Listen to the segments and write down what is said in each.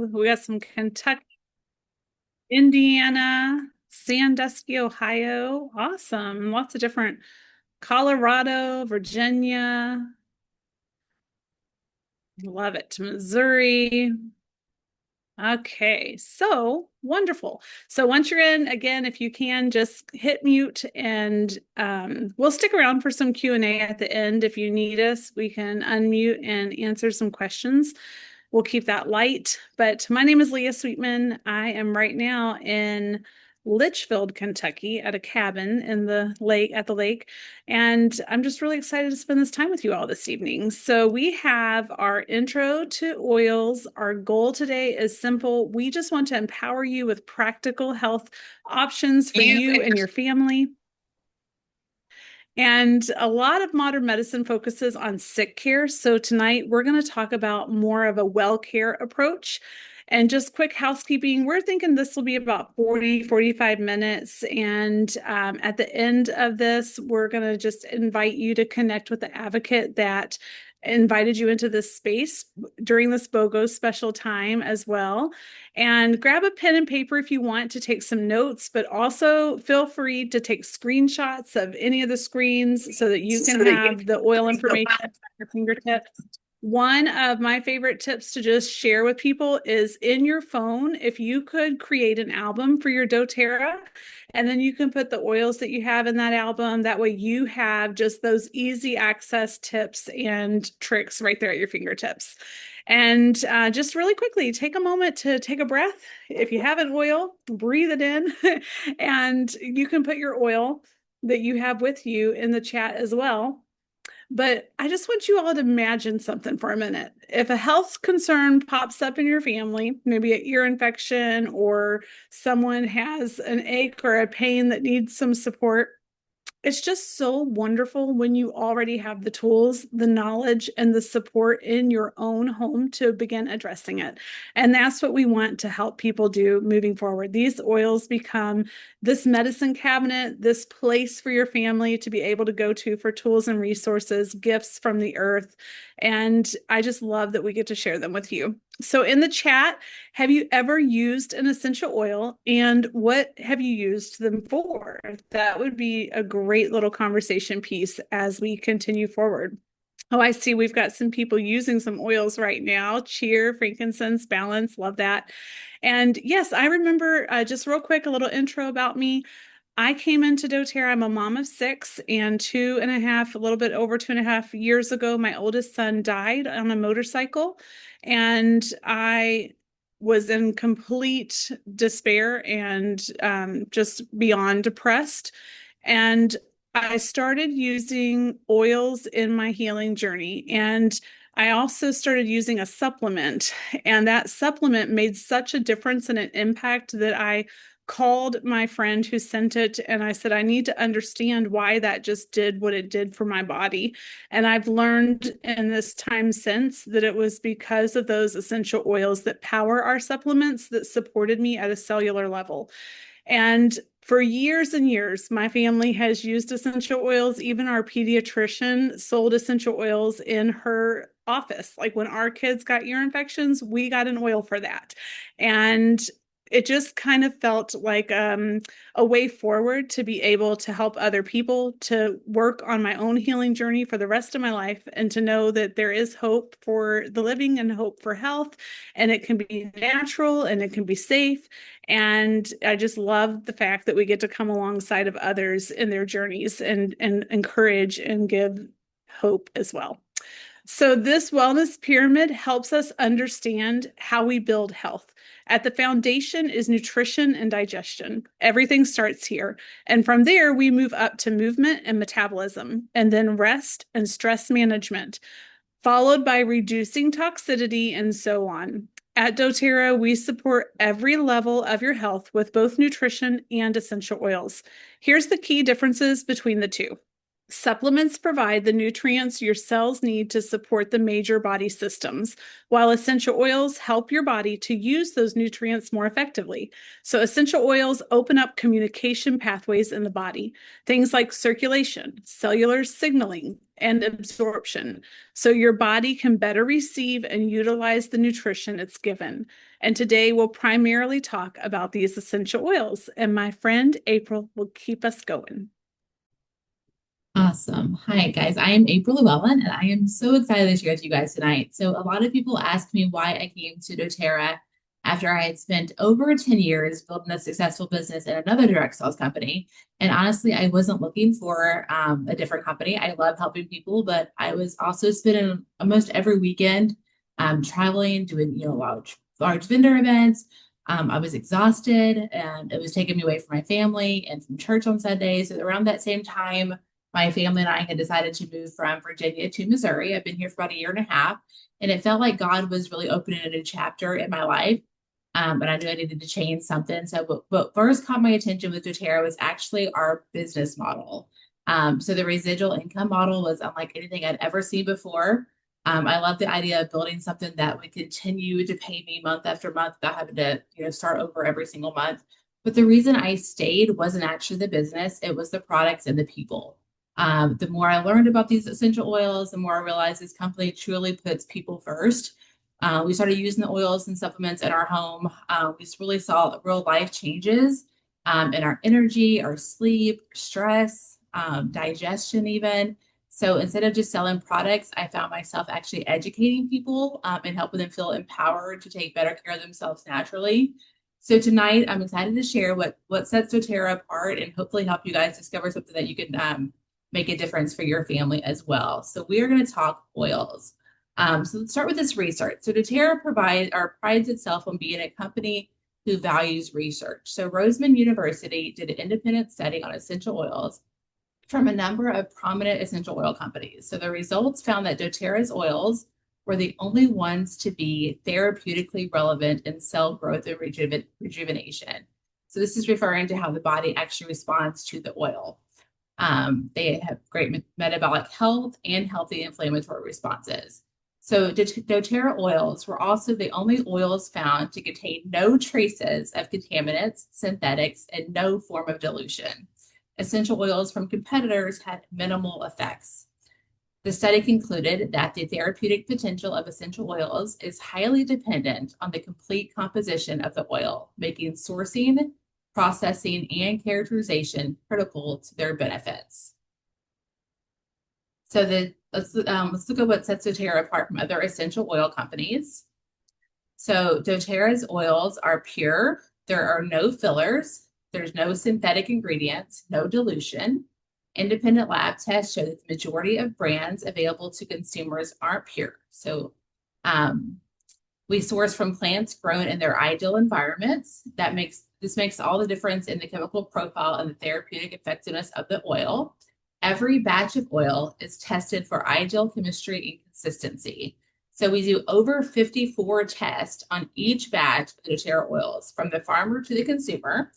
Ohio. We got some Kentucky, Indiana, Sandusky, Ohio. Awesome. Lots of different Colorado, Virginia. Love it. Missouri. Okay, so wonderful. So once you're in, again, if you can, just hit mute and we'll stick around for some Q&A at the end. If you need us, we can unmute and answer some questions. We'll keep that light. But my name is Leah Sweetman. I am right now in Litchfield, Kentucky, at a cabin in the lake at the lake. And I'm just really excited to spend this time with you all this evening. So we have our intro to oils. Our goal today is simple. We just want to empower you with practical health options for you and your family. And a lot of modern medicine focuses on sick care. So tonight we're going to talk about more of a well care approach. And just quick housekeeping, we're thinking this will be about 45 minutes. And at the end of this, we're going to just invite you to connect with the advocate that invited you into this space during this BOGO special time as well. And grab a pen and paper if you want to take some notes, but also feel free to take screenshots of any of the screens so that you can have the oil information at your fingertips. One of my favorite tips to just share with people is in your phone, if you could create an album for your doTERRA, and then you can put the oils that you have in that album. That way you have just those easy access tips and tricks right there at your fingertips. And just really quickly, take a moment to take a breath. If you have an oil, breathe it in, and you can put your oil that you have with you in the chat as well. But I just want you all to imagine something for a minute. If a health concern pops up in your family, maybe an ear infection or someone has an ache or a pain that needs some support, it's just so wonderful when you already have the tools, the knowledge, and the support in your own home to begin addressing it. And that's what we want to help people do moving forward. These oils become this medicine cabinet, this place for your family to be able to go to for tools and resources, gifts from the earth. And I just love that we get to share them with you. So in the chat, have you ever used an essential oil and what have you used them for? That would be a great little conversation piece as we continue forward. Oh, I see we've got some people using some oils right now. Cheer, frankincense, balance, love that. And yes, I remember just real quick, a little intro about me. I came into doTERRA. I'm a mom of six, and 2.5, a little bit over 2.5 years ago, my oldest son died on a motorcycle. And I was in complete despair and just beyond depressed. And I started using oils in my healing journey. And I also started using a supplement. And that supplement made such a difference and an impact that I called my friend who sent it and I said, I need to understand why that just did what it did for my body. And I've learned in this time since that it was because of those essential oils that power our supplements that supported me at a cellular level. And for years and years, my family has used essential oils. Even our pediatrician sold essential oils in her office. Like when our kids got ear infections, we got an oil for that. And it just kind of felt like a way forward to be able to help other people, to work on my own healing journey for the rest of my life, and to know that there is hope for the living and hope for health, and it can be natural and it can be safe. And I just love the fact that we get to come alongside of others in their journeys and encourage and give hope as well. So this wellness pyramid helps us understand how we build health. At the foundation is nutrition and digestion. Everything starts here. And from there, we move up to movement and metabolism, and then rest and stress management, followed by reducing toxicity and so on. At doTERRA, we support every level of your health with both nutrition and essential oils. Here's the key differences between the two. Supplements provide the nutrients your cells need to support the major body systems, while essential oils help your body to use those nutrients more effectively. So essential oils open up communication pathways in the body, things like circulation, cellular signaling, and absorption, so your body can better receive and utilize the nutrition it's given. And today we'll primarily talk about these essential oils, and my friend April will keep us going. Awesome. Hi, guys. I am April Llewellyn, and I am so excited to share with you guys tonight. So, a lot of people ask me why I came to doTERRA after I had spent over 10 years building a successful business in another direct sales company. And honestly, I wasn't looking for a different company. I love helping people, but I was also spending almost every weekend traveling, doing large vendor events. I was exhausted, and it was taking me away from my family and from church on Sundays. So around that same time, my family and I had decided to move from Virginia to Missouri. I've been here for about a year and a half, and it felt like God was really opening a new chapter in my life. And I knew I needed to change something. So, what first caught my attention with doTERRA was actually our business model. So, the residual income model was unlike anything I'd ever seen before. I love the idea of building something that would continue to pay me month after month without having to, start over every single month. But the reason I stayed wasn't actually the business; it was the products and the people. The more I learned about these essential oils, the more I realized this company truly puts people first. We started using the oils and supplements in our home. We just really saw real life changes in our energy, our sleep, stress, digestion, even. So instead of just selling products, I found myself actually educating people and helping them feel empowered to take better care of themselves naturally. So tonight, I'm excited to share what sets doTERRA apart and hopefully help you guys discover something that you can make a difference for your family as well. So we are going to talk oils. So let's start with this research. So doTERRA prides itself on being a company who values research. So Roseman University did an independent study on essential oils from a number of prominent essential oil companies. So the results found that doTERRA's oils were the only ones to be therapeutically relevant in cell growth and rejuvenation. So this is referring to how the body actually responds to the oil. They have great metabolic health and healthy inflammatory responses. So doTERRA oils were also the only oils found to contain no traces of contaminants, synthetics, and no form of dilution. Essential oils from competitors had minimal effects. The study concluded that the therapeutic potential of essential oils is highly dependent on the complete composition of the oil, making sourcing, processing, and characterization critical to their benefits. So let's look at what sets doTERRA apart from other essential oil companies. So doTERRA's oils are pure. There are no fillers. There's no synthetic ingredients, no dilution. Independent lab tests show that the majority of brands available to consumers aren't pure. So we source from plants grown in their ideal environments. This makes all the difference in the chemical profile and the therapeutic effectiveness of the oil. Every batch of oil is tested for ideal chemistry and consistency. So we do over 54 tests on each batch of doTERRA oils, from the farmer to the consumer.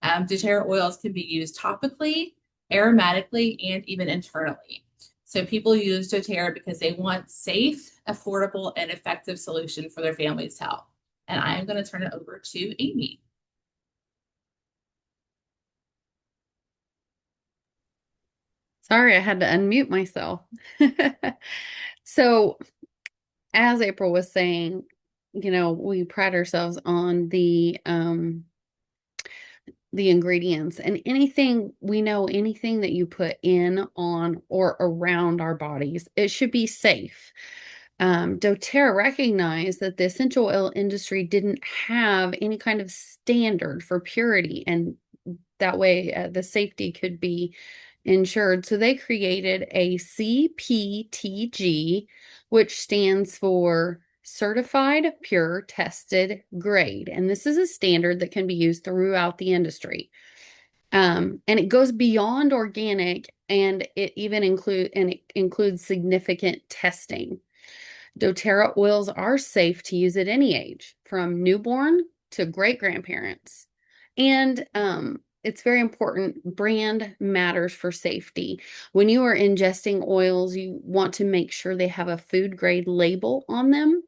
doTERRA oils can be used topically, aromatically, and even internally. So people use doTERRA because they want safe, affordable, and effective solution for their family's health. And I am going to turn it over to Amy. Sorry, I had to unmute myself. So, as April was saying, we pride ourselves on the ingredients, and anything that you put in, on, or around our bodies, it should be safe. doTERRA recognized that the essential oil industry didn't have any kind of standard for purity, and that way the safety could be insured. So they created a CPTG, which stands for Certified Pure Tested Grade. And this is a standard that can be used throughout the industry. And it goes beyond organic, and it includes significant testing. doTERRA oils are safe to use at any age, from newborn to great grandparents. And it's very important. Brand matters for safety. When you are ingesting oils, you want to make sure they have a food grade label on them.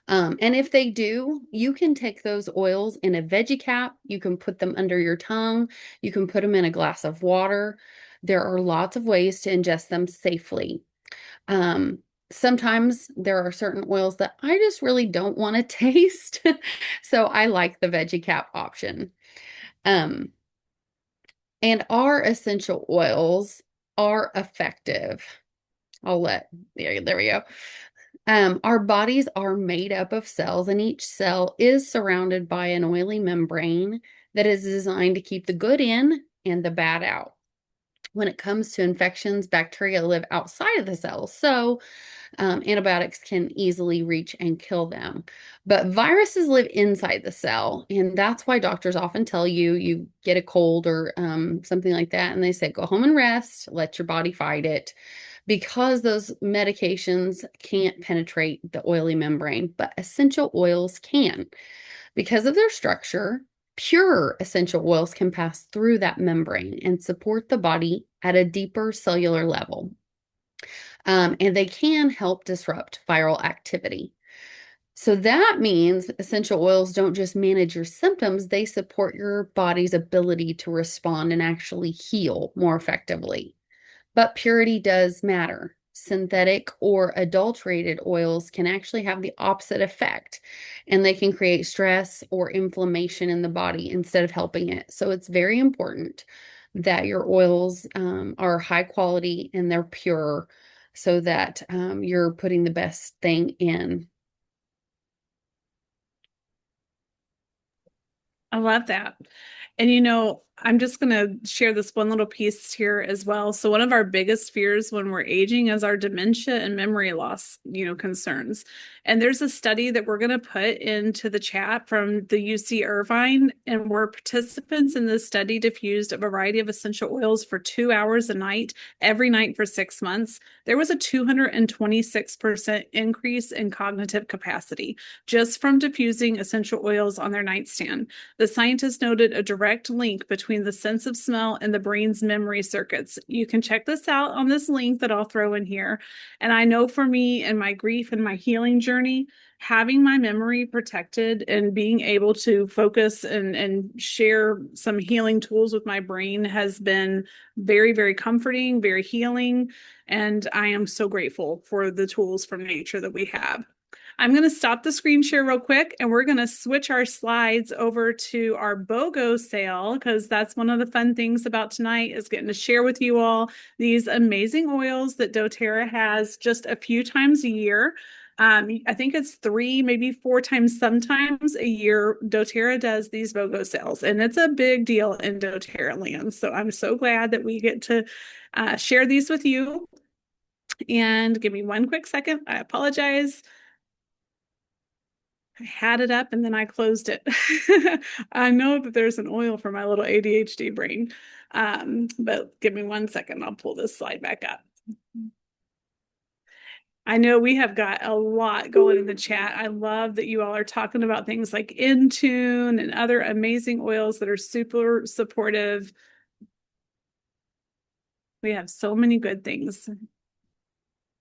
And if they do, you can take those oils in a veggie cap. You can put them under your tongue. You can put them in a glass of water. There are lots of ways to ingest them safely. Um, Sometimes there are certain oils that I just really don't want to taste. So I like the veggie cap option. Um, and our essential oils are effective. There we go. Our bodies are made up of cells, and each cell is surrounded by an oily membrane that is designed to keep the good in and the bad out. When it comes to infections, bacteria live outside of the cells, so antibiotics can easily reach and kill them. But viruses live inside the cell, and that's why doctors often tell you you get a cold or something like that, and they say go home and rest, let your body fight it, because those medications can't penetrate the oily membrane, but essential oils can. Because of their structure, pure essential oils can pass through that membrane and support the body at a deeper cellular level. And they can help disrupt viral activity. So that means essential oils don't just manage your symptoms, they support your body's ability to respond and actually heal more effectively. But purity does matter. Synthetic or adulterated oils can actually have the opposite effect, and they can create stress or inflammation in the body instead of helping it. So it's very important that your oils are high quality and they're pure so that you're putting the best thing in. I love that. And I'm just going to share this one little piece here as well. So one of our biggest fears when we're aging is our dementia and memory loss, concerns. And there's a study that we're going to put into the chat from the UC Irvine, and where participants in this study diffused a variety of essential oils for 2 hours a night, every night for 6 months. There was a 226% increase in cognitive capacity just from diffusing essential oils on their nightstand. The scientists noted a direct link between the sense of smell and the brain's memory circuits. You can check this out on this link that I'll throw in here. And I know for me and my grief and my healing journey, having my memory protected and being able to focus and share some healing tools with my brain has been very, very comforting, very healing. And I am so grateful for the tools from nature that we have. I'm going to stop the screen share real quick, and we're going to switch our slides over to our BOGO sale, because that's one of the fun things about tonight is getting to share with you all these amazing oils that dōTerra has just a few times a year. I think it's 3, maybe 4 times sometimes a year dōTerra does these BOGO sales, and it's a big deal in dōTerra land. So I'm so glad that we get to share these with you. And give me one quick second. I apologize. I had it up and then I closed it. I know that there's an oil for my little ADHD brain, but give me one second. I'll pull this slide back up. I know we have got a lot going in the chat. I love that you all are talking about things like Intune and other amazing oils that are super supportive. We have so many good things.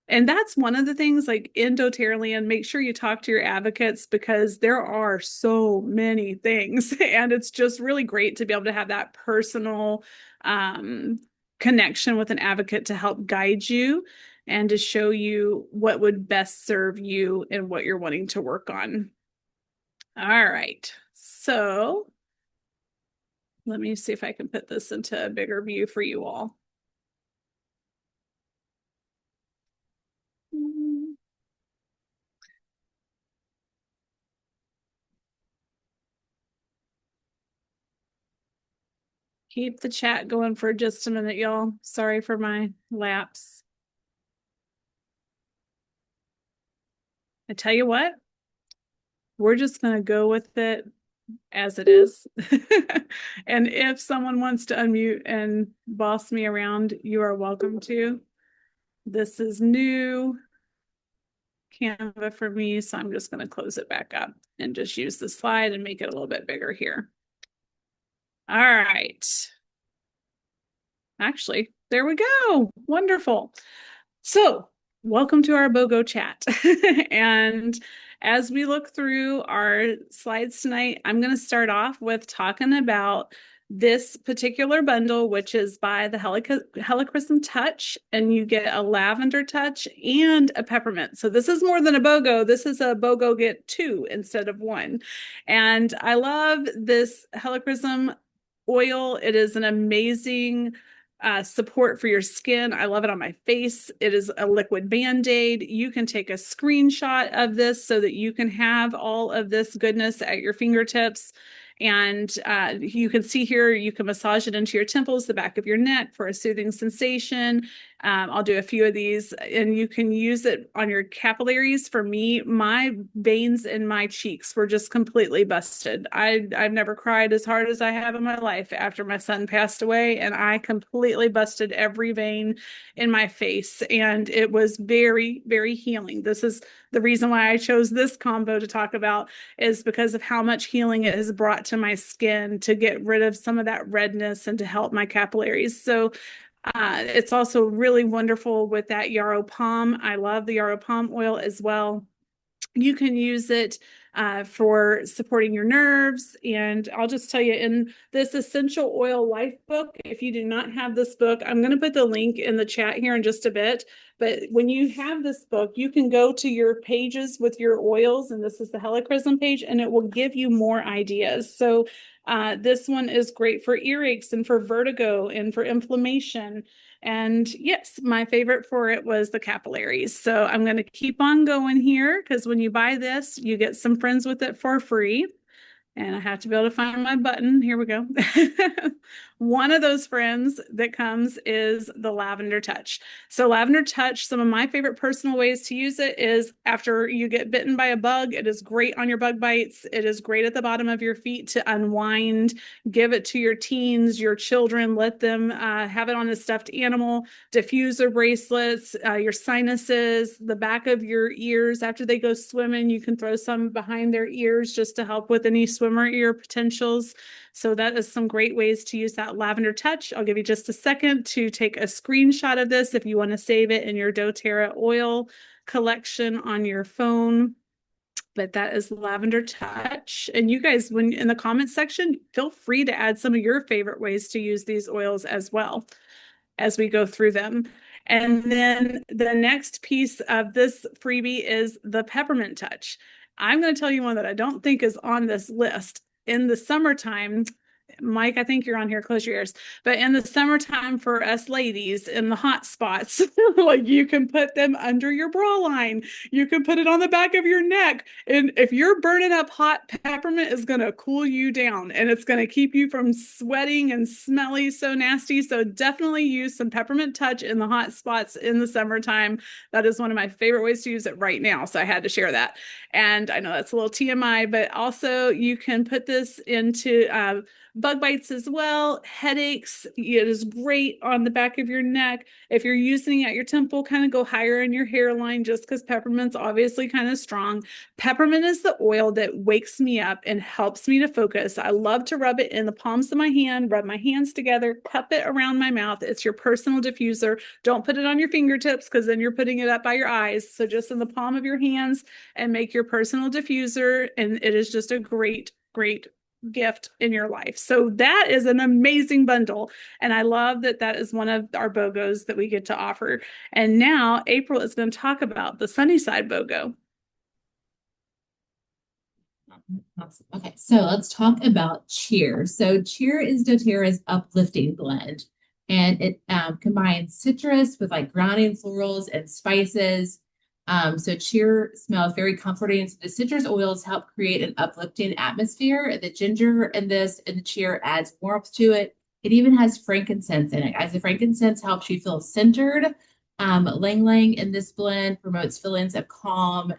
And that's one of the things, like in dōTerra land, make sure you talk to your advocates, because there are so many things. And it's just really great to be able to have that personal connection with an advocate to help guide you and to show you what would best serve you and what you're wanting to work on. All right. So let me see if I can put this into a bigger view for you all. Keep the chat going for just a minute, y'all. Sorry for my lapse. I tell you what, we're just going to go with it as it is. And if someone wants to unmute and boss me around, you are welcome to. This is new Canva for me, so I'm just going to close it back up and just use the slide and make it a little bit bigger here. All right. Actually, there we go. Wonderful. So, welcome to our BOGO chat. And as we look through our slides tonight, I'm going to start off with talking about this particular bundle, which is by the Helichrysum Touch, and you get a lavender touch and a peppermint. So this is more than a BOGO. This is a BOGO get two instead of one. And I love this Helichrysum oil. It is an amazing support for your skin. I love it on my face. It is a liquid band-aid. You can take a screenshot of this so that you can have all of this goodness at your fingertips. And you can see here, you can massage it into your temples, the back of your neck for a soothing sensation. I'll do a few of these, and you can use it on your capillaries. For me, my veins in my cheeks were just completely busted. I've never cried as hard as I have in my life after my son passed away, and I completely busted every vein in my face, and it was very, very healing. This is the reason why I chose this combo to talk about, is because of how much healing it has brought to my skin to get rid of some of that redness and to help my capillaries. So it's also really wonderful with that yarrow palm. I love the yarrow palm oil as well. You can use it for supporting your nerves. And I'll just tell you, in this Essential Oil Life book, if you do not have this book, I'm going to put the link in the chat here in just a bit. But when you have this book, you can go to your pages with your oils, and this is the Helichrysum page, and it will give you more ideas. So this one is great for earaches and for vertigo and for inflammation. And yes, my favorite for it was the capillaries. So I'm going to keep on going here, because when you buy this, you get some friends with it for free. And I have to be able to find my button. Here we go. One of those friends that comes is the lavender touch. So lavender touch, some of my favorite personal ways to use it is after you get bitten by a bug. It is great on your bug bites. It is great at the bottom of your feet to unwind. Give it to your teens, your children. Let them have it on a stuffed animal, diffuser bracelets, your sinuses, the back of your ears. After they go swimming, you can throw some behind their ears just to help with any swimmer ear potentials. So that is some great ways to use that lavender touch. I'll give you just a second to take a screenshot of this if you want to save it in your dōTerra oil collection on your phone. But that is lavender touch. And you guys, when in the comments section, feel free to add some of your favorite ways to use these oils as well as we go through them. And then the next piece of this freebie is the peppermint touch. I'm going to tell you one that I don't think is on this list. In the summertime, Mike, I think you're on here, close your ears. But in the summertime for us ladies in the hot spots, like you can put them under your bra line. You can put it on the back of your neck. And if you're burning up hot, peppermint is going to cool you down, and it's going to keep you from sweating and smelly so nasty. So definitely use some peppermint touch in the hot spots in the summertime. That is one of my favorite ways to use it right now. So I had to share that. And I know that's a little TMI, but also you can put this into bug bites as well, headaches. It is great on the back of your neck. If you're using it at your temple, kind of go higher in your hairline, just because peppermint's obviously kind of strong. Peppermint is the oil that wakes me up and helps me to focus. I love to rub it in the palms of my hand, rub my hands together, cup it around my mouth. It's your personal diffuser. Don't put it on your fingertips, because then you're putting it up by your eyes. So just in the palm of your hands, and make your personal diffuser. And it is just a great, great gift in your life. So that is an amazing bundle. And I love that that is one of our BOGOs that we get to offer. And now April is going to talk about the Sunnyside BOGO. Awesome. Okay, so let's talk about Cheer. So Cheer is dōTerra's uplifting blend, and it combines citrus with like grounding florals and spices. So Cheer smells very comforting. So the citrus oils help create an uplifting atmosphere. The ginger in this and the Cheer adds warmth to it. It even has frankincense in it. As the frankincense helps you feel centered. Lang Lang in this blend promotes feelings of calm.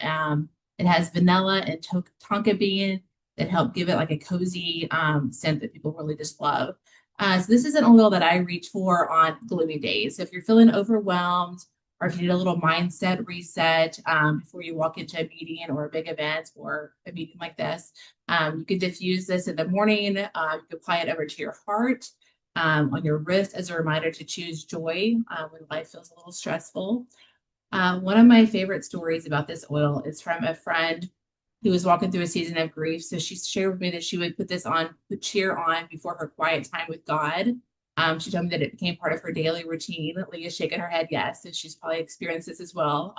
It has vanilla and tonka bean that help give it like a cozy scent that people really just love. So this is an oil that I reach for on gloomy days. So if you're feeling overwhelmed, or if you need a little mindset reset before you walk into a meeting or a big event or a meeting like this, you can diffuse this in the morning. You can apply it over to your heart, on your wrist as a reminder to choose joy when life feels a little stressful. One of my favorite stories about this oil is from a friend who was walking through a season of grief. So she shared with me that she would put cheer on before her quiet time with God. She told me that it became part of her daily routine. Leah's shaking her head yes, and she's probably experienced this as well.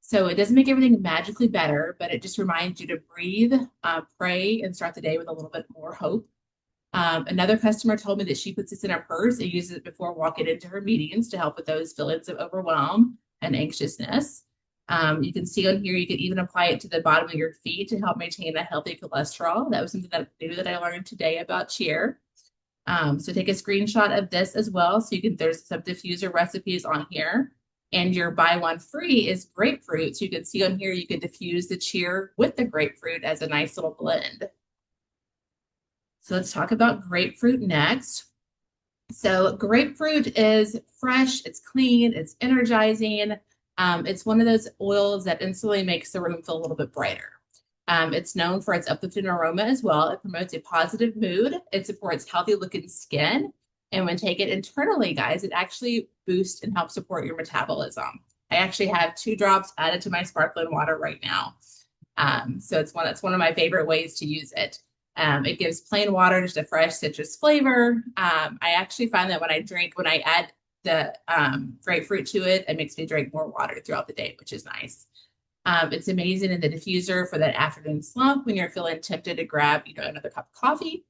So it doesn't make everything magically better, but it just reminds you to breathe, pray, and start the day with a little bit more hope. Another customer told me that she puts this in her purse and uses it before walking into her meetings to help with those feelings of overwhelm and anxiousness. You can see on here, you can even apply it to the bottom of your feet to help maintain a healthy cholesterol. That was something that new that I learned today about cheer. So take a screenshot of this as well. So there's some diffuser recipes on here. And your buy one free is grapefruit. So you can see on here, you can diffuse the cheer with the grapefruit as a nice little blend. So let's talk about grapefruit next. So grapefruit is fresh, it's clean, it's energizing. It's one of those oils that instantly makes the room feel a little bit brighter. It's known for its uplifting aroma as well. It promotes a positive mood. It supports healthy looking skin. And when taken internally, guys, it actually boosts and helps support your metabolism. I actually have 2 drops added to my sparkling water right now. So it's one of my favorite ways to use it. It gives plain water just a fresh citrus flavor. I actually find that when I add the grapefruit to it, it makes me drink more water throughout the day, which is nice. It's amazing in the diffuser for that afternoon slump when you're feeling tempted to grab, another cup of coffee.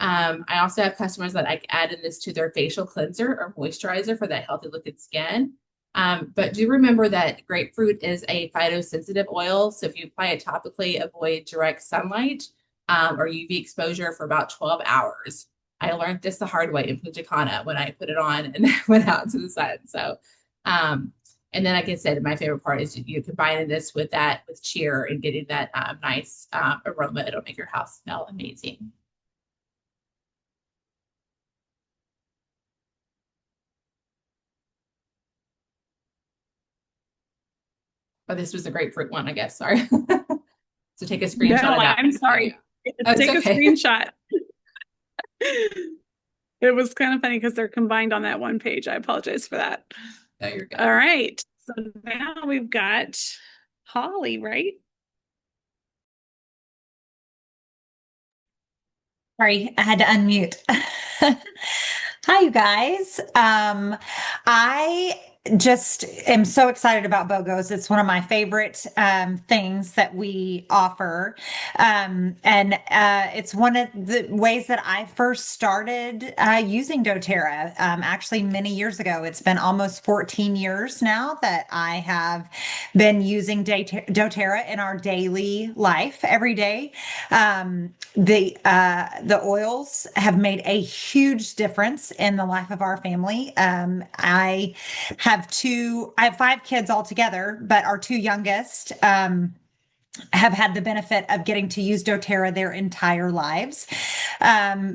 I also have customers that I add in this to their facial cleanser or moisturizer for that healthy looking skin. But do remember that grapefruit is a phytosensitive oil. So if you apply it topically, avoid direct sunlight or UV exposure for about 12 hours. I learned this the hard way in Punta Cana when I put it on and went out into the sun. So, and then, like I said, my favorite part is you combining this with cheer and getting that nice aroma. It'll make your house smell amazing. Oh, this was a grapefruit one, I guess. Sorry. So take a screenshot No, of that. I'm sorry. Oh, Take okay. a screenshot. It was kind of funny because they're combined on that one page. I apologize for that. No, you're good. All right. So now we've got Holly, right? Sorry, I had to unmute. Hi, you guys. I just am so excited about BOGOs. It's one of my favorite things that we offer. And it's one of the ways that I first started using dōTerra, actually many years ago. It's been almost 14 years now that I have been using dōTerra in our daily life every day. The oils have made a huge difference in the life of our family. I have 5 kids altogether, but our 2 youngest have had the benefit of getting to use dōTerra their entire lives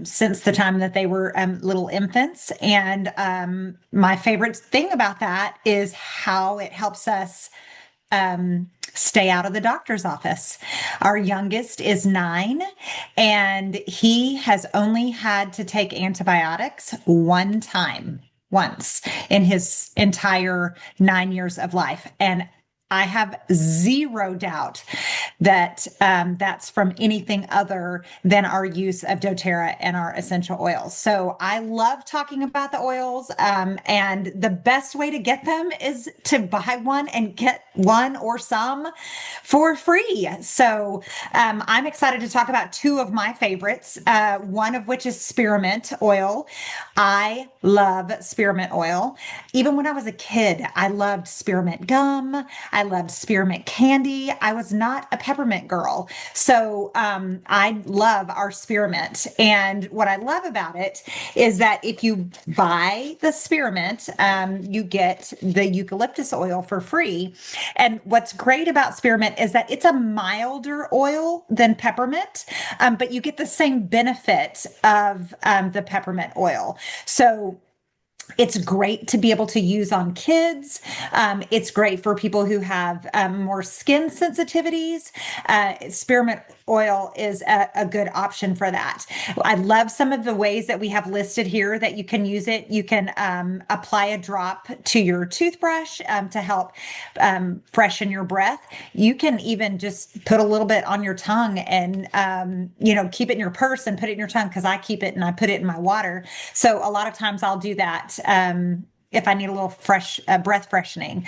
since the time that they were little infants. And my favorite thing about that is how it helps us stay out of the doctor's office. Our youngest is 9, and he has only had to take antibiotics once in his entire 9 years of life. And I have zero doubt that that's from anything other than our use of dōTerra and our essential oils. So I love talking about the oils, and the best way to get them is to buy one and get one or some for free. So I'm excited to talk about 2 of my favorites, one of which is spearmint oil. I love spearmint oil. Even when I was a kid, I loved spearmint gum. I loved spearmint candy. I was not a peppermint girl. So I love our spearmint. And what I love about it is that if you buy the spearmint, you get the eucalyptus oil for free. And what's great about spearmint is that it's a milder oil than peppermint, but you get the same benefit of the peppermint oil. So it's great to be able to use on kids. It's great for people who have more skin sensitivities. Spearmint oil is a good option for that. I love some of the ways that we have listed here that you can use it. You can apply a drop to your toothbrush to help freshen your breath. You can even just put a little bit on your tongue and, keep it in your purse and put it in your tongue, because I keep it and I put it in my water. So a lot of times I'll do that. If I need a little fresh breath freshening.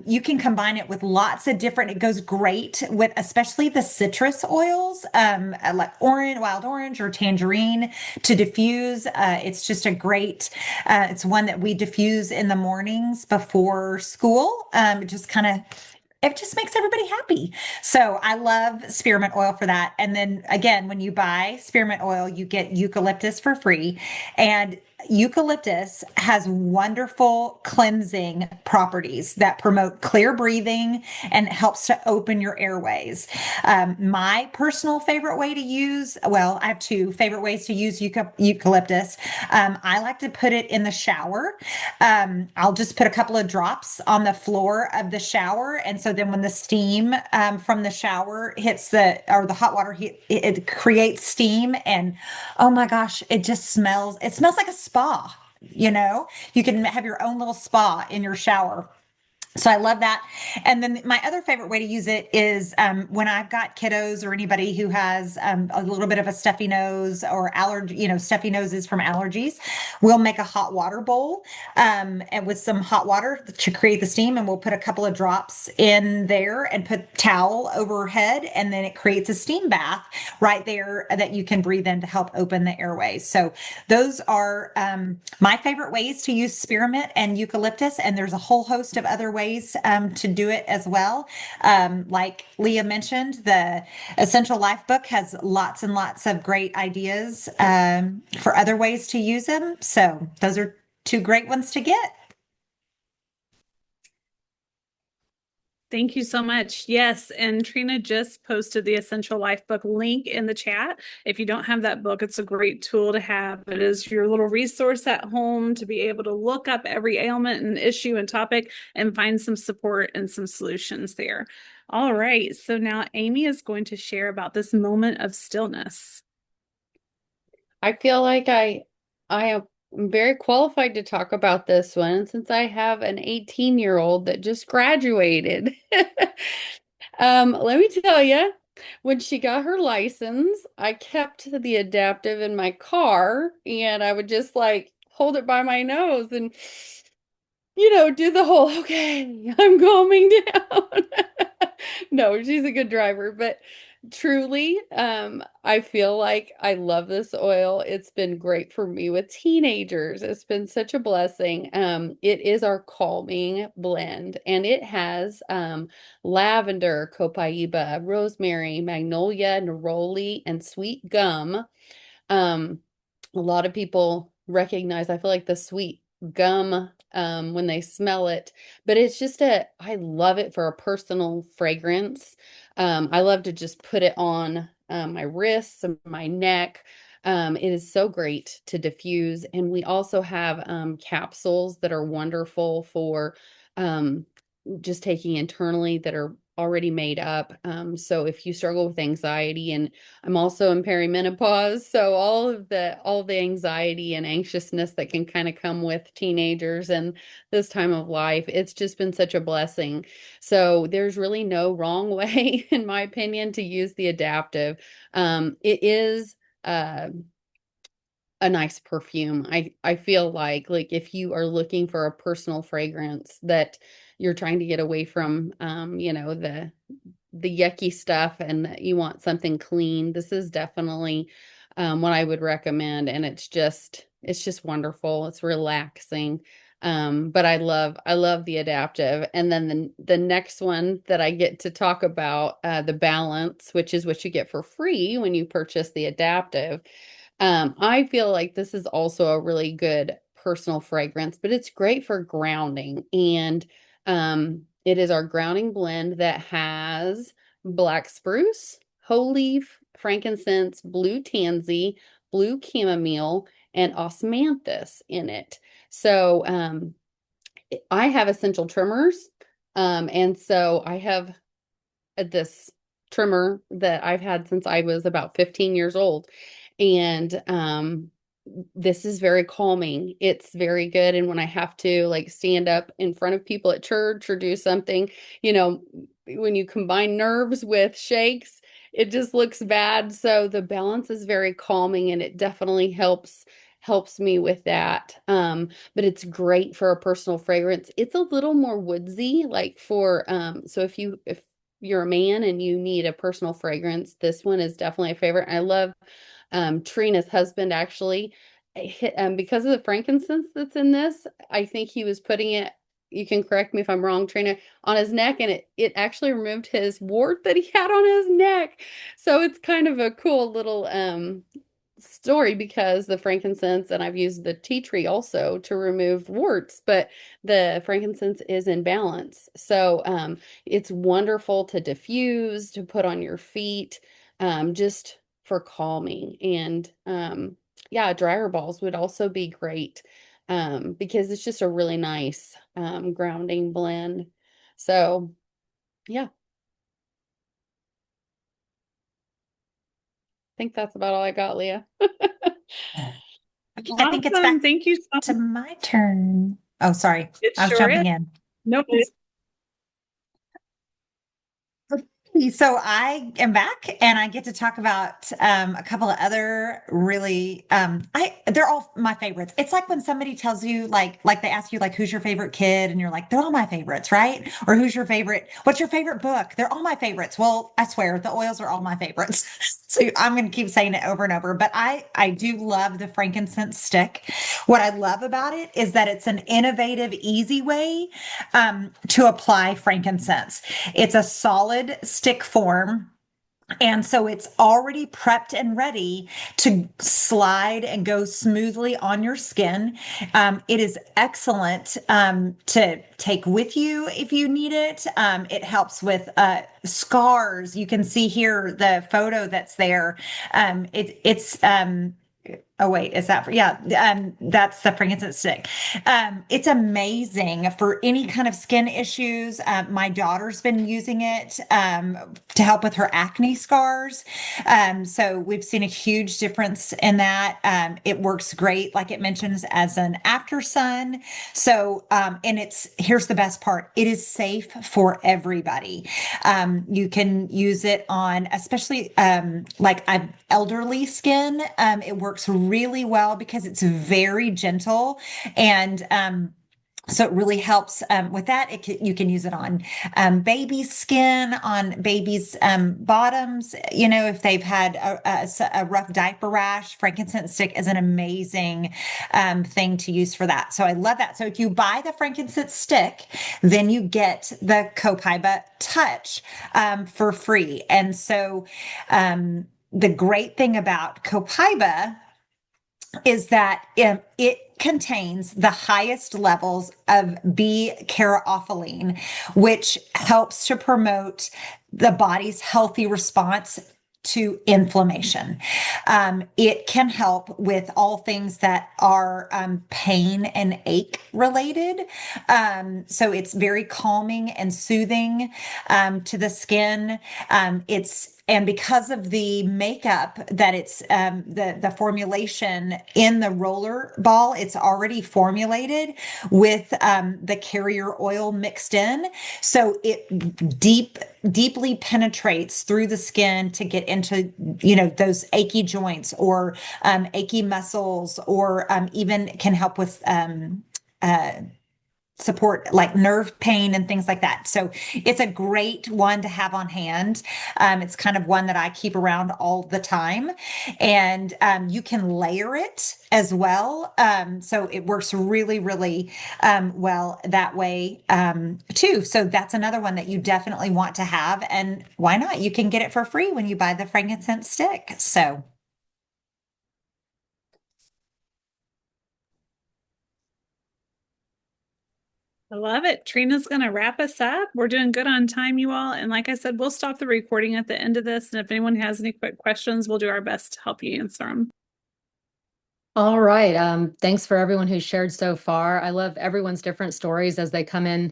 You can combine it with lots of different, it goes great with especially the citrus oils, like wild orange or tangerine to diffuse. It's just a great, it's one that we diffuse in the mornings before school. It just makes everybody happy. So I love spearmint oil for that. And then again, when you buy spearmint oil, you get eucalyptus for free. And eucalyptus has wonderful cleansing properties that promote clear breathing and helps to open your airways. My personal favorite way to use, well, I have two favorite ways to use eucalyptus. I like to put it in the shower. I'll just put a couple of drops on the floor of the shower. And so then when the steam from the shower hits the hot water, it creates steam. And oh my gosh, it smells like a spa. You can have your own little spa in your shower. So I love that. And then my other favorite way to use it is when I've got kiddos or anybody who has a little bit of a stuffy nose or allergy, stuffy noses from allergies, we'll make a hot water bowl and with some hot water to create the steam. And we'll put a couple of drops in there and put towel overhead. And then it creates a steam bath right there that you can breathe in to help open the airways. So those are my favorite ways to use spearmint and eucalyptus. And there's a whole host of other ways to do it as well. Like Leah mentioned, the Essential Life book has lots and lots of great ideas for other ways to use them. So those are two great ones to get. Thank you so much. Yes, and Trina just posted the Essential Life book link in the chat. If you don't have that book, it's a great tool to have. It is your little resource at home to be able to look up every ailment and issue and topic and find some support and some solutions there. All right, so now Amy is going to share about this moment of stillness. I feel like I am very qualified to talk about this one since I have an 18-year-old that just graduated. Let me tell you, when she got her license, I kept the adaptive in my car and I would just like hold it by my nose and do the whole, okay, I'm calming down. No, she's a good driver, but truly, I feel like I love this oil. It's been great for me with teenagers. It's been such a blessing. It is our calming blend, and it has lavender, copaiba, rosemary, magnolia, neroli, and sweet gum. A lot of people recognize, I feel like the sweet gum when they smell it, but I love it for a personal fragrance. I love to just put it on my wrists and my neck. It is so great to diffuse. And we also have capsules that are wonderful for um, just taking internally that are already made up. So if you struggle with anxiety, and I'm also in perimenopause, so all the anxiety and anxiousness that can kind of come with teenagers and this time of life, it's just been such a blessing. So there's really no wrong way, in my opinion, to use the adaptive. It is a nice perfume. I feel like if you are looking for a personal fragrance that you're trying to get away from the yucky stuff and that you want something clean, this is definitely what I would recommend. And it's just wonderful. It's relaxing. But I love the adaptive. And then the next one that I get to talk about, the balance, which is what you get for free when you purchase the adaptive. I feel like this is also a really good personal fragrance, but it's great for grounding. And it is our grounding blend that has black spruce, whole leaf, frankincense, blue tansy, blue chamomile, and osmanthus in it. So I have essential tremors. And so I have this trimmer that I've had since I was about 15 years old. And this is very calming. It's very good. And when I have to like stand up in front of people at church or do something, you know, when you combine nerves with shakes, it just looks bad. So the balance is very calming and it definitely helps me with that. But it's great for a personal fragrance. It's a little more woodsy, like for so if you're a man and you need a personal fragrance, this one is definitely a favorite. I love Trina's husband actually because of the frankincense that's in this, I think he was putting it, you can correct me if I'm wrong, Trina, on his neck, and it actually removed his wart that he had on his neck. So it's kind of a cool little story because the frankincense, and I've used the tea tree also to remove warts, but the frankincense is in balance. So it's wonderful to diffuse, to put on your feet, just for calming. And yeah, dryer balls would also be great because it's just a really nice grounding blend. So yeah, I think that's about all I got, Leah. Okay, I think it's Awesome. back Thank you so to much. my turn. Oh, sorry. It I was sure is. jumping in. No, So I am back and I get to talk about a couple of other really they're all my favorites. It's like when somebody tells you like they ask you like who's your favorite kid and you're like they're all my favorites, right? Or what's your favorite book? They're all my favorites. Well, I swear the oils are all my favorites. So I'm going to keep saying it over and over, but I do love the frankincense stick. What I love about it is that it's an innovative, easy way to apply frankincense. It's a solid stick form. And so it's already prepped and ready to slide and go smoothly on your skin. It is excellent to take with you if you need it. It helps with scars. You can see here the photo that's there. It's Oh wait, is that for, yeah, that's the frankincense stick. It's amazing for any kind of skin issues. My daughter's been using it to help with her acne scars. So we've seen a huge difference in that. It works great, like it mentions, as an after sun. So, and here's the best part. It is safe for everybody. You can use it on, especially like elderly skin. It works really well because it's very gentle and so it really helps with that. You can use it on baby skin, on babies' bottoms. You know, if they've had a rough diaper rash, frankincense stick is an amazing thing to use for that. So I love that. So if you buy the frankincense stick, then you get the Copaiba Touch for free. And so the great thing about Copaiba is that it contains the highest levels of B-caryophyllene, which helps to promote the body's healthy response to inflammation. It can help with all things that are pain and ache related. So it's very calming and soothing to the skin. And because of the makeup that it's the formulation in the roller ball, it's already formulated with the carrier oil mixed in. So it deeply penetrates through the skin to get into, those achy joints or achy muscles, or even can help with support like nerve pain and things like that. So it's a great one to have on hand. It's kind of one that I keep around all the time, and you can layer it as well. So it works really, really well that way too. So that's another one that you definitely want to have. And why not? You can get it for free when you buy the frankincense stick. So I love it. Trina's going to wrap us up. We're doing good on time, you all. And like I said, we'll stop the recording at the end of this. And if anyone has any quick questions, we'll do our best to help you answer them. All right. Thanks for everyone who's shared so far. I love everyone's different stories as they come in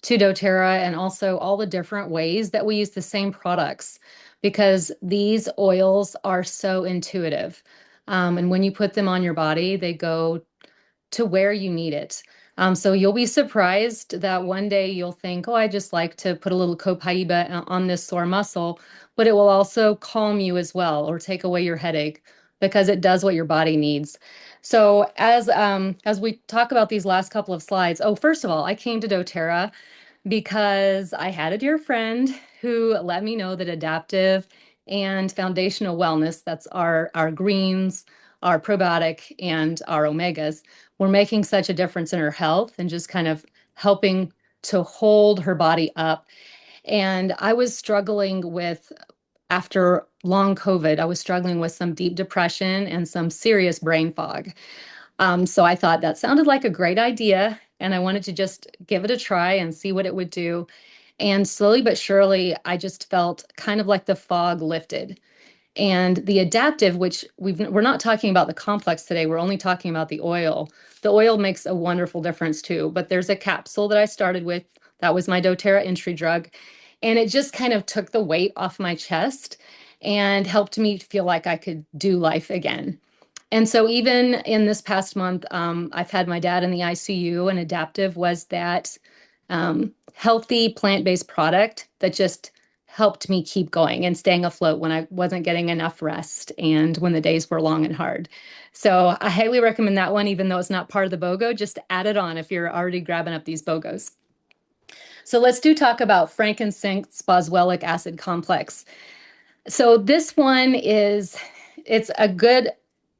to doTERRA and also all the different ways that we use the same products, because these oils are so intuitive. And when you put them on your body, they go to where you need it. So you'll be surprised that one day you'll think, oh, I just like to put a little copaiba on this sore muscle, but it will also calm you as well, or take away your headache, because it does what your body needs. So as we talk about these last couple of slides, oh, first of all, I came to doTERRA because I had a dear friend who let me know that adaptive and foundational wellness, that's our greens, our probiotic, and our omegas, were making such a difference in her health and just kind of helping to hold her body up. And I was struggling with, after long COVID, I was struggling with some deep depression and some serious brain fog. So I thought that sounded like a great idea, and I wanted to just give it a try and see what it would do. And slowly but surely, I just felt kind of like the fog lifted. And the adaptive, which we're not talking about the complex today, we're only talking about the oil. The oil makes a wonderful difference too. But there's a capsule that I started with. That was my doTERRA entry drug. And it just kind of took the weight off my chest and helped me feel like I could do life again. And so even in this past month, I've had my dad in the ICU, and adaptive was that healthy plant-based product that just helped me keep going and staying afloat when I wasn't getting enough rest and when the days were long and hard. So I highly recommend that one, even though it's not part of the BOGO. Just add it on if you're already grabbing up these BOGOs. So let's talk about frankincense boswellic acid complex. So this one it's a good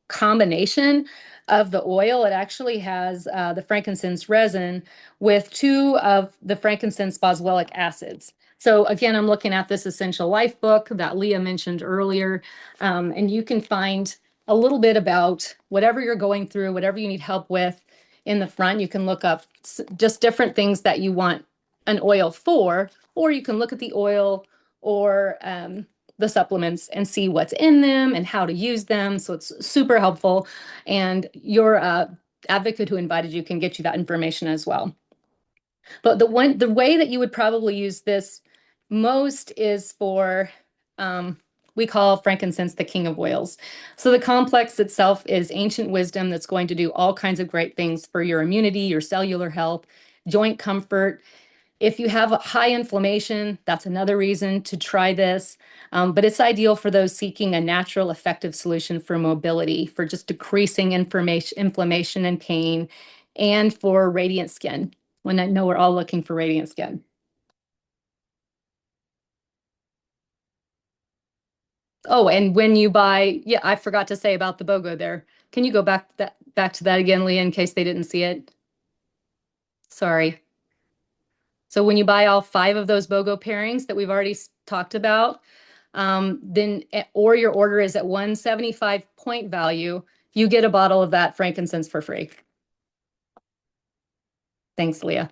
combination of the oil. It actually has the frankincense resin with 2 of the frankincense boswellic acids. So again, I'm looking at this Essential Life book that Leah mentioned earlier, and you can find a little bit about whatever you're going through, whatever you need help with. In the front, you can look up just different things that you want an oil for, or you can look at the oil or the supplements and see what's in them and how to use them. So it's super helpful. And your advocate who invited you can get you that information as well. But the way that you would probably use this most is for, we call frankincense the king of oils. So the complex itself is ancient wisdom that's going to do all kinds of great things for your immunity, your cellular health, joint comfort. If you have high inflammation, that's another reason to try this. But it's ideal for those seeking a natural, effective solution for mobility, for just decreasing inflammation and pain, and for radiant skin, when I know we're all looking for radiant skin. Oh, and when you buy, yeah, I forgot to say about the BOGO there. Can you go back to that again, Leah, in case they didn't see it? Sorry. So when you buy all 5 of those BOGO pairings that we've already talked about, then, or your order is at 175 point value, you get a bottle of that frankincense for free. Thanks, Leah.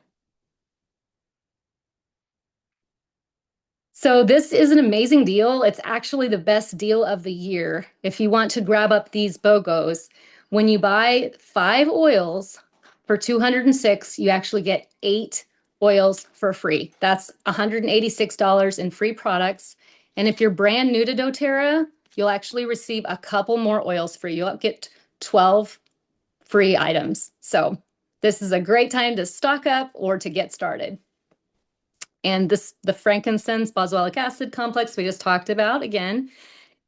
So this is an amazing deal. It's actually the best deal of the year. If you want to grab up these BOGOs, when you buy 5 oils for $206, you actually get 8 oils for free. That's $186 in free products. And if you're brand new to doTERRA, you'll actually receive a couple more oils free. You'll get 12 free items. So this is a great time to stock up or to get started. And the frankincense boswellic acid complex we just talked about again.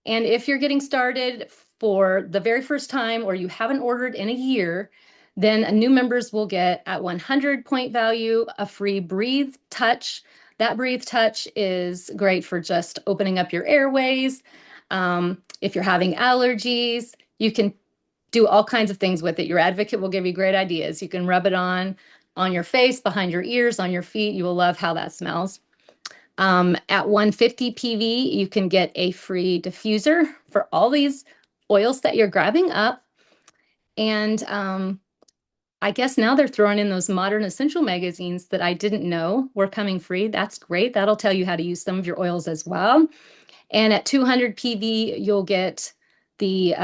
And if you're getting started for the very first time, or you haven't ordered in a year, then new members will get at 100 point value a free Breathe Touch. That Breathe Touch is great for just opening up your airways. If you're having allergies, you can do all kinds of things with it. Your advocate will give you great ideas. You can rub it on your face, behind your ears, on your feet. You will love how that smells. At 150 PV, you can get a free diffuser for all these oils that you're grabbing up. And I guess now they're throwing in those modern essential magazines that I didn't know were coming free. That's great. That'll tell you how to use some of your oils as well. And at 200 PV, you'll get the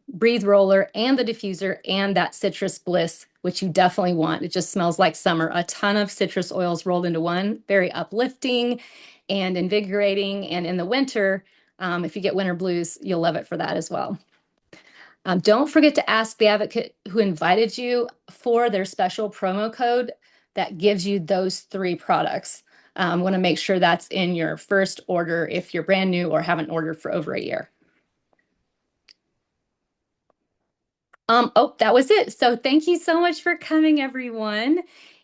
Breathe Roller and the diffuser and that Citrus Bliss which you definitely want. It just smells like summer. A ton of citrus oils rolled into one, very uplifting and invigorating. And in the winter, if you get winter blues, you'll love it for that as well. Don't forget to ask the advocate who invited you for their special promo code that gives you those 3 products. Want to make sure that's in your first order if you're brand new or haven't ordered for over a year. Oh, that was it. So thank you so much for coming, everyone.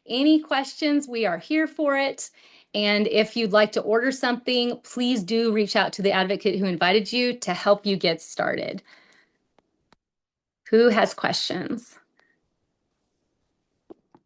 Any questions, we are here for it. And if you'd like to order something, please do reach out to the advocate who invited you to help you get started. Who has questions?